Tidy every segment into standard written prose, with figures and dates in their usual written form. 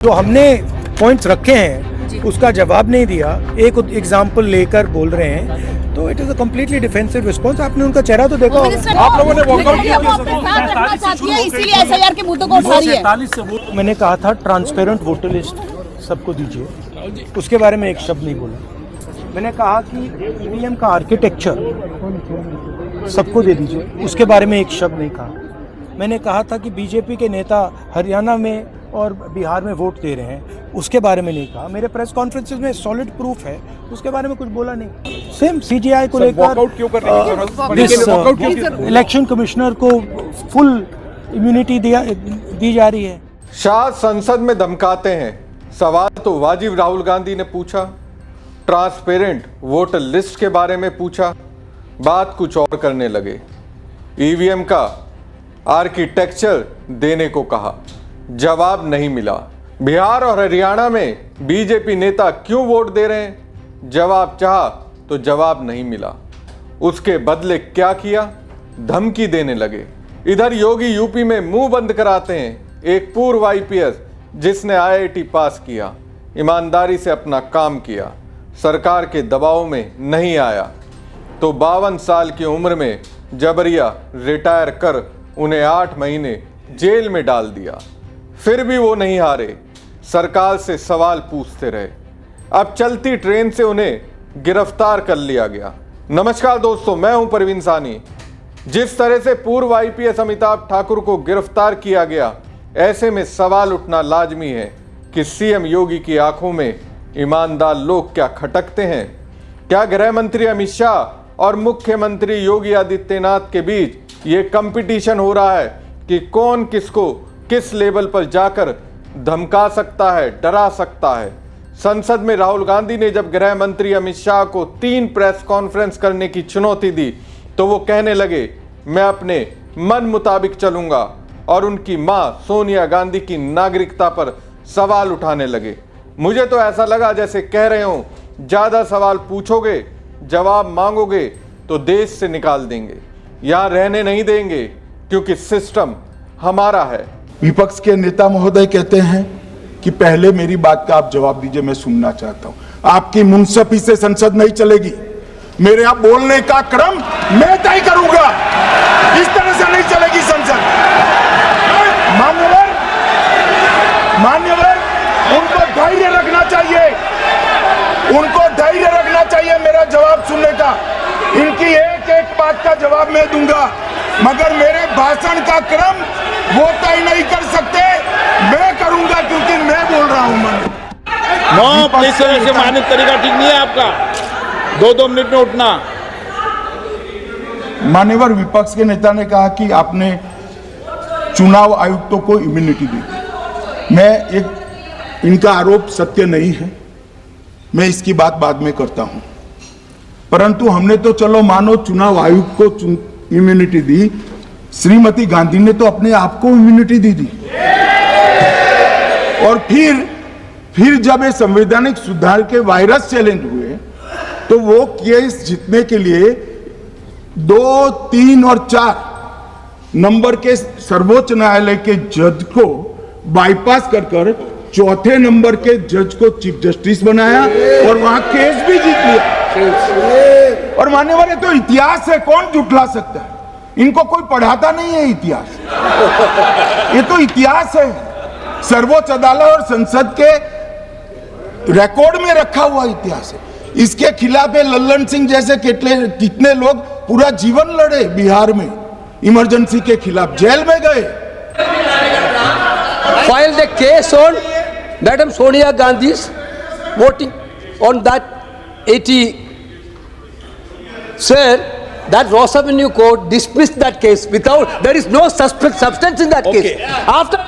जो हमने पॉइंट्स रखे हैं उसका जवाब नहीं दिया, एक एग्जाम्पल लेकर बोल रहे हैं, तो it is a completely defensive response. आपने उनका चेहरा तो देखा होगा। आप लोगों ने वॉकआउट किया, इसीलिए एसआईआर के मुद्दों को उठा रही है। मैंने कहा था ट्रांसपेरेंट वोटर लिस्ट सबको दीजिए, उसके बारे में एक शब्द नहीं बोला। मैंने कहा कि ईवीएम का आर्किटेक्चर सबको दे दीजिए, उसके बारे में एक शब्द नहीं कहा। मैंने कहा था कि बीजेपी के नेता हरियाणा में और बिहार में वोट दे रहे हैं, उसके बारे में नहीं कहा। मेरे प्रेस कॉन्फ्रेंसेस में सॉलिड प्रूफ है, उसके बारे में कुछ बोला नहीं। सेम सीजीआई को लेकर इलेक्शन कमिश्नर को फुल इम्यूनिटी दी जा रही है। शाह संसद में धमकाते हैं, सवाल तो वाजिब राहुल गांधी ने पूछा, ट्रांसपेरेंट वोटर लिस्ट के बारे में पूछा, बात कुछ और करने लगे। ईवीएम का आर्किटेक्चर देने को कहा, जवाब नहीं मिला। बिहार और हरियाणा में बीजेपी नेता क्यों वोट दे रहे हैं, जवाब चाहा तो जवाब नहीं मिला। उसके बदले क्या किया, धमकी देने लगे। इधर योगी यूपी में मुंह बंद कराते हैं। एक पूर्व आईपीएस जिसने आईआईटी पास किया, ईमानदारी से अपना काम किया, सरकार के दबाव में नहीं आया, तो 52 साल की उम्र में जबरिया रिटायर कर उन्हें 8 महीने जेल में डाल दिया। फिर भी वो नहीं हारे, सरकार से सवाल पूछते रहे। अब चलती ट्रेन से उन्हें गिरफ्तार कर लिया गया। नमस्कार दोस्तों, मैं हूं परवीन सानी। जिस तरह से पूर्व आईपीएस अमिताभ ठाकुर को गिरफ्तार किया गया, ऐसे में सवाल उठना लाजमी है कि सीएम योगी की आंखों में ईमानदार लोग क्या खटकते हैं। क्या गृह मंत्री अमित शाह और मुख्यमंत्री योगी आदित्यनाथ के बीच ये कंपटीशन हो रहा है कि कौन किसको किस लेवल पर जाकर धमका सकता है, डरा सकता है। संसद में राहुल गांधी ने जब गृह मंत्री अमित शाह को 3 प्रेस कॉन्फ्रेंस करने की चुनौती दी, तो वो कहने लगे मैं अपने मन मुताबिक चलूंगा, और उनकी मां सोनिया गांधी की नागरिकता पर सवाल उठाने लगे। मुझे तो ऐसा लगा जैसे कह रहे हो, ज्यादा सवाल पूछोगे, जवाब मांगोगे तो देश से निकाल देंगे, यहां रहने नहीं देंगे, क्योंकि सिस्टम हमारा है। विपक्ष के नेता महोदय कहते हैं कि पहले मेरी बात का आप जवाब दीजिए, मैं सुनना चाहता हूं। आपकी मुंसफी से संसद नहीं चलेगी, मेरे आप बोलने का क्रम मैं तय करूंगा, इस तरह से नहीं चलेगी संसद। मान्यवर, उनको धैर्य रखना चाहिए, उनको धैर्य रखना चाहिए मेरा जवाब सुनने का। इनकी एक एक बात का जवाब मैं दूंगा, मगर मेरे भाषण का क्रम वो तय नहीं कर सकते, मैं करूंगा, क्योंकि मैं बोल रहा हूं। से मानक तरीका ठीक नहीं है आपका, 2-2 मिनट में उठना। मान्यवर विपक्ष के नेता ने कहा कि आपने चुनाव आयुक्तों को इम्यूनिटी दी। इनका आरोप सत्य नहीं है, मैं इसकी बात बाद में करता हूं, परंतु हमने तो चलो मानो चुनाव आयुक्त को इम्यूनिटी दी, श्रीमती गांधी ने तो अपने आप को इम्यूनिटी दी। और फिर जब ये संवैधानिक सुधार के वायरस चैलेंज हुए, तो वो केस जीतने के लिए 2, 3 और 4 नंबर के सर्वोच्च न्यायालय के जज को बाईपास कर चौथे नंबर के जज को चीफ जस्टिस बनाया और वहां केस भी जीत लिया। और मान्यवर, ये तो इतिहास है, कौन जुटला सकता है? इनको कोई पढ़ाता नहीं है इतिहास, ये तो इतिहास है, सर्वोच्च अदालत और संसद के रिकॉर्ड में रखा हुआ इतिहास है। इसके खिलाफ लल्लन सिंह जैसे कितने लोग पूरा जीवन लड़े बिहार में, इमरजेंसी के खिलाफ जेल में गए। Filed a case on Madam Sonia Gandhi's voting on that 80. Sir, that Ross Avenue court dismissed that case without, there is no substance in that case. After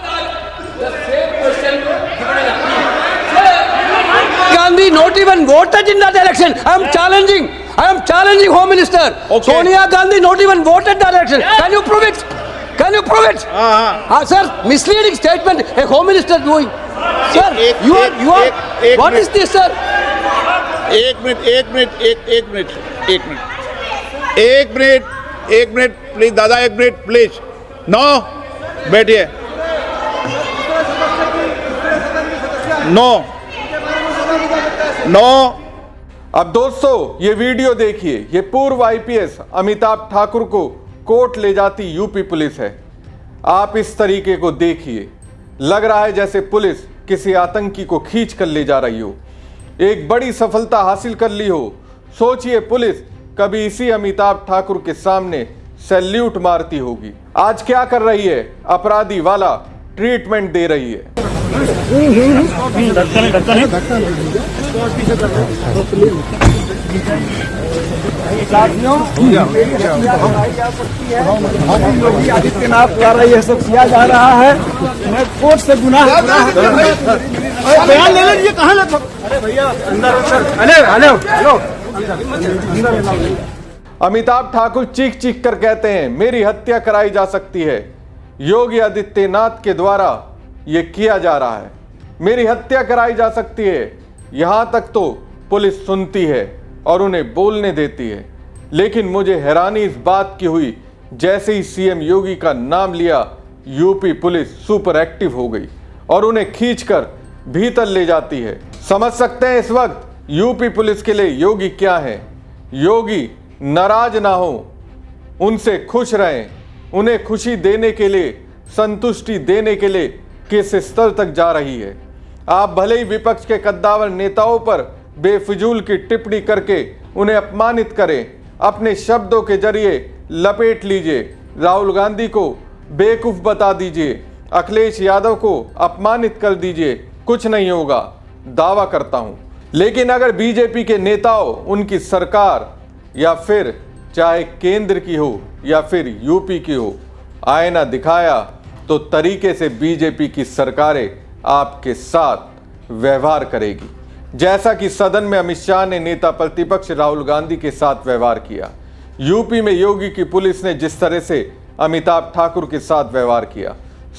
the same question given an appeal. Gandhi not even voted in that election. I am challenging Home Minister. Okay. Sonia Gandhi not even voted that election. Can you prove it? Sir, misleading statement a Home Minister doing. Sir, you are what is this, sir? एक minute please दादा, 1 minute please. No, बैठिए। No no. अब दोस्तों ये video देखिए, ये पूर्व IPS Amitabh Thakur को कोर्ट ले जाती यूपी पुलिस है। आप इस तरीके को देखिए, लग रहा है जैसे पुलिस किसी आतंकी को खींच कर ले जा रही हो, एक बड़ी सफलता हासिल कर ली हो। सोचिए पुलिस कभी इसी अमिताभ ठाकुर के सामने सैल्यूट मारती होगी। आज क्या कर रही है, अपराधी वाला ट्रीटमेंट दे रही है। योगी आदित्यनाथ द्वारा यह सब किया जा रहा है। मैं कोर्ट से गुनाह बयान ले लीजिए। कहाँ ले? अरे भैया हेलो। अमिताभ ठाकुर चीख चीख कर कहते हैं मेरी हत्या कराई जा सकती है, योगी आदित्यनाथ के द्वारा यह किया जा रहा है, मेरी हत्या कराई जा सकती है। यहां तक तो पुलिस सुनती है और उन्हें बोलने देती है। लेकिन मुझे हैरानी इस बात की हुई, जैसे ही सीएम योगी का नाम लिया यूपी पुलिस सुपर एक्टिव हो गई और उन्हें खींचकर भीतर ले जाती है। समझ सकते हैं इस वक्त यूपी पुलिस के लिए योगी क्या है। योगी नाराज ना हो, उनसे खुश रहें, उन्हें खुशी देने के लिए, संतुष्टि देने के लिए किस स्तर तक जा रही है। आप भले ही विपक्ष के कद्दावर नेताओं पर बेफिजूल की टिप्पणी करके उन्हें अपमानित करें, अपने शब्दों के जरिए लपेट लीजिए, राहुल गांधी को बेवकूफ बता दीजिए, अखिलेश यादव को अपमानित कर दीजिए, कुछ नहीं होगा, दावा करता हूं। लेकिन अगर बीजेपी के नेताओं, उनकी सरकार या फिर चाहे केंद्र की हो या फिर यूपी की हो, आईना दिखाया तो तरीके से बीजेपी की सरकारें आपके साथ व्यवहार करेगी, जैसा कि सदन में अमित शाह ने नेता प्रतिपक्ष राहुल गांधी के साथ व्यवहार किया। यूपी में योगी की पुलिस ने जिस तरह से अमिताभ ठाकुर के साथ व्यवहार किया,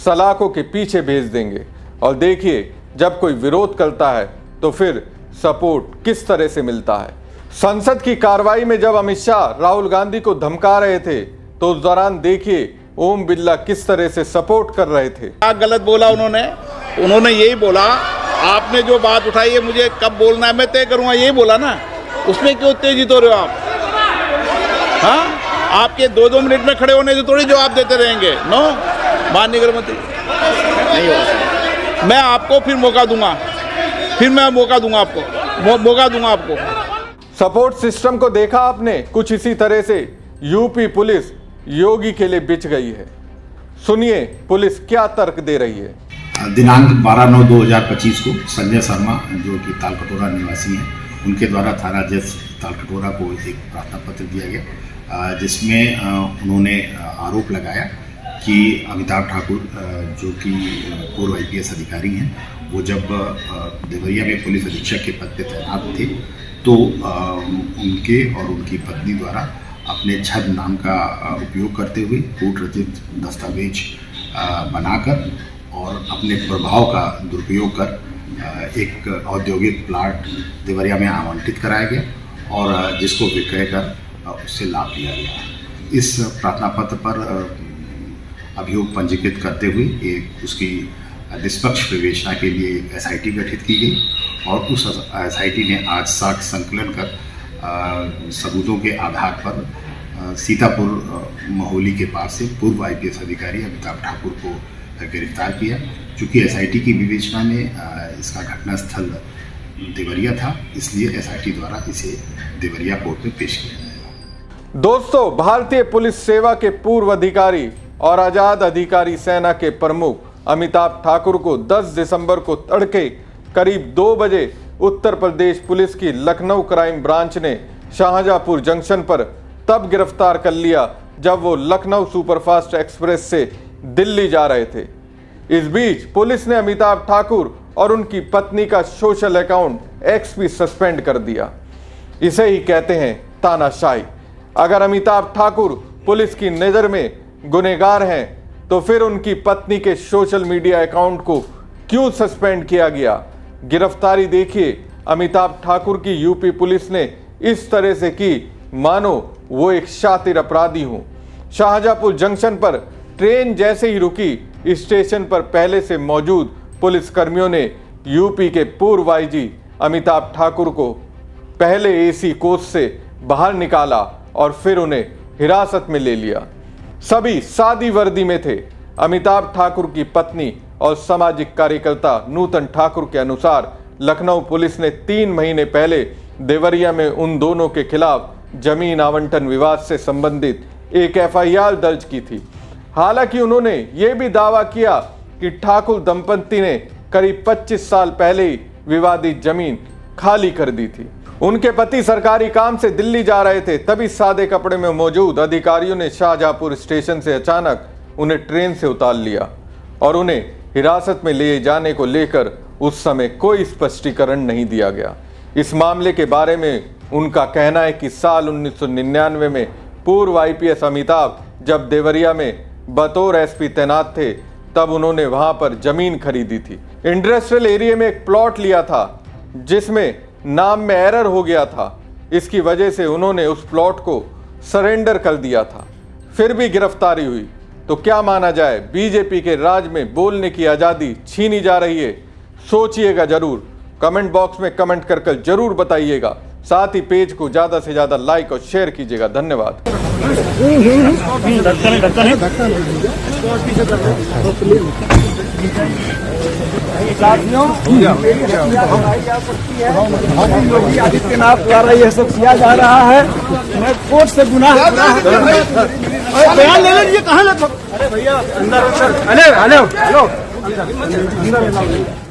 सलाखों के पीछे भेज देंगे। और देखिए जब कोई विरोध करता है तो फिर सपोर्ट किस तरह से मिलता है। संसद की कार्रवाई में जब अमित शाह राहुल गांधी को धमका रहे थे तो उस दौरान देखिए ओम बिरला किस तरह से सपोर्ट कर रहे थे। क्या गलत बोला उन्होंने यही बोला, आपने जो बात उठाई है मुझे कब बोलना है मैं तय करूंगा, यही बोला ना। उसमें क्यों उत्तेजित हो रहे हो आप? हाँ, आपके 2-2 मिनट में खड़े होने से थोड़ी जवाब देते रहेंगे। नो, माननीय गृह मंत्री नहीं होगा। मैं आपको फिर मौका दूंगा, आपको। सपोर्ट सिस्टम को देखा आपने, कुछ इसी तरह से यूपी पुलिस योगी के लिए बिछ गई है। सुनिए पुलिस क्या तर्क दे रही है। दिनांक 12/9/2025 को संजय शर्मा जो कि तालकटोरा निवासी हैं, उनके द्वारा थाना जज तालकटोरा को एक प्रार्थना पत्र दिया गया, जिसमें उन्होंने आरोप लगाया कि अमिताभ ठाकुर जो कि पूर्व आईपीएस अधिकारी हैं, वो जब देवरिया में पुलिस अधीक्षक के पद पर तैनात थे तो उनके और उनकी पत्नी द्वारा अपने छद नाम का उपयोग करते हुए कूट रचित दस्तावेज बनाकर और अपने प्रभाव का दुरुपयोग कर एक औद्योगिक प्लाट देवरिया में आवंटित कराया गया और जिसको विक्रय कर उससे लाभ लिया गया। इस प्रार्थना पत्र पर अभियोग पंजीकृत करते हुए एक उसकी निष्पक्ष विवेचना के लिए एक एसआईटी गठित की गई और उस एसआईटी ने आज साक्ष्य संकलन कर सबूतों के आधार पर सीतापुर महोली के पास से पूर्व आईपीएस अधिकारी अमिताभ ठाकुर को गिरफ्तार किया। चूँकि एसआईटी की विवेचना में इसका घटनास्थल देवरिया था, इसलिए एसआईटी द्वारा इसे देवरिया कोर्ट में पेश किया गया। दोस्तों, भारतीय पुलिस सेवा के पूर्व अधिकारी और आजाद अधिकारी सेना के प्रमुख अमिताभ ठाकुर को 10 दिसंबर को तड़के करीब 2 बजे उत्तर प्रदेश पुलिस की लखनऊ क्राइम ब्रांच ने शाहजहांपुर जंक्शन पर तब गिरफ्तार कर लिया जब वो लखनऊ सुपरफास्ट एक्सप्रेस से दिल्ली जा रहे थे। इस बीच पुलिस ने अमिताभ ठाकुर और उनकी पत्नी का सोशल अकाउंट एक्स भी सस्पेंड कर दिया। इसे ही कहते हैं तानाशाही। अगर अमिताभ ठाकुर पुलिस की नज़र में गुनहगार हैं तो फिर उनकी पत्नी के सोशल मीडिया अकाउंट को क्यों सस्पेंड किया गया? गिरफ्तारी देखिए अमिताभ ठाकुर की यूपी पुलिस ने इस तरह से की मानो वो एक शातिर अपराधी हों। शाहजहांपुर जंक्शन पर ट्रेन जैसे ही रुकी, स्टेशन पर पहले से मौजूद पुलिसकर्मियों ने यूपी के पूर्व आईजी अमिताभ ठाकुर को पहले एसी कोच से बाहर निकाला और फिर उन्हें हिरासत में ले लिया। सभी सादी वर्दी में थे। अमिताभ ठाकुर की पत्नी और सामाजिक कार्यकर्ता नूतन ठाकुर के अनुसार लखनऊ पुलिस ने 3 महीने पहले देवरिया में उन दोनों के खिलाफ जमीन आवंटन विवाद से संबंधित एक एफआईआर दर्ज की थी। हालांकि उन्होंने ये भी दावा किया कि ठाकुर दंपति ने करीब 25 साल पहले ही विवादित जमीन खाली कर दी थी। उनके पति सरकारी काम से दिल्ली जा रहे थे, तभी सादे कपड़े में मौजूद अधिकारियों ने शाहजहांपुर स्टेशन से अचानक उन्हें ट्रेन से उतार लिया और उन्हें हिरासत में ले जाने को लेकर उस समय कोई स्पष्टीकरण नहीं दिया गया। इस मामले के बारे में उनका कहना है कि साल 1999 में पूर्व आईपीएस अमिताभ जब देवरिया में बतौर एसपी तैनात थे तब उन्होंने वहां पर जमीन खरीदी थी। इंडस्ट्रियल एरिया में एक प्लॉट लिया था जिसमें नाम में एरर हो गया था। इसकी वजह से उन्होंने उस प्लॉट को सरेंडर कर दिया था, फिर भी गिरफ्तारी हुई। तो क्या माना जाए, बीजेपी के राज में बोलने की आज़ादी छीनी जा रही है? सोचिएगा जरूर, कमेंट बॉक्स में कमेंट कर जरूर बताइएगा। साथ ही पेज को ज़्यादा से ज़्यादा लाइक और शेयर कीजिएगा। धन्यवाद। साथियों, योगी आदित्यनाथ द्वारा यह सब किया जा रहा है। मैं कोर्ट से गुनाह बयान ले लीजिए। कहाँ लग? अरे भैया अंदर, हेलो हेलो हेलो अंदर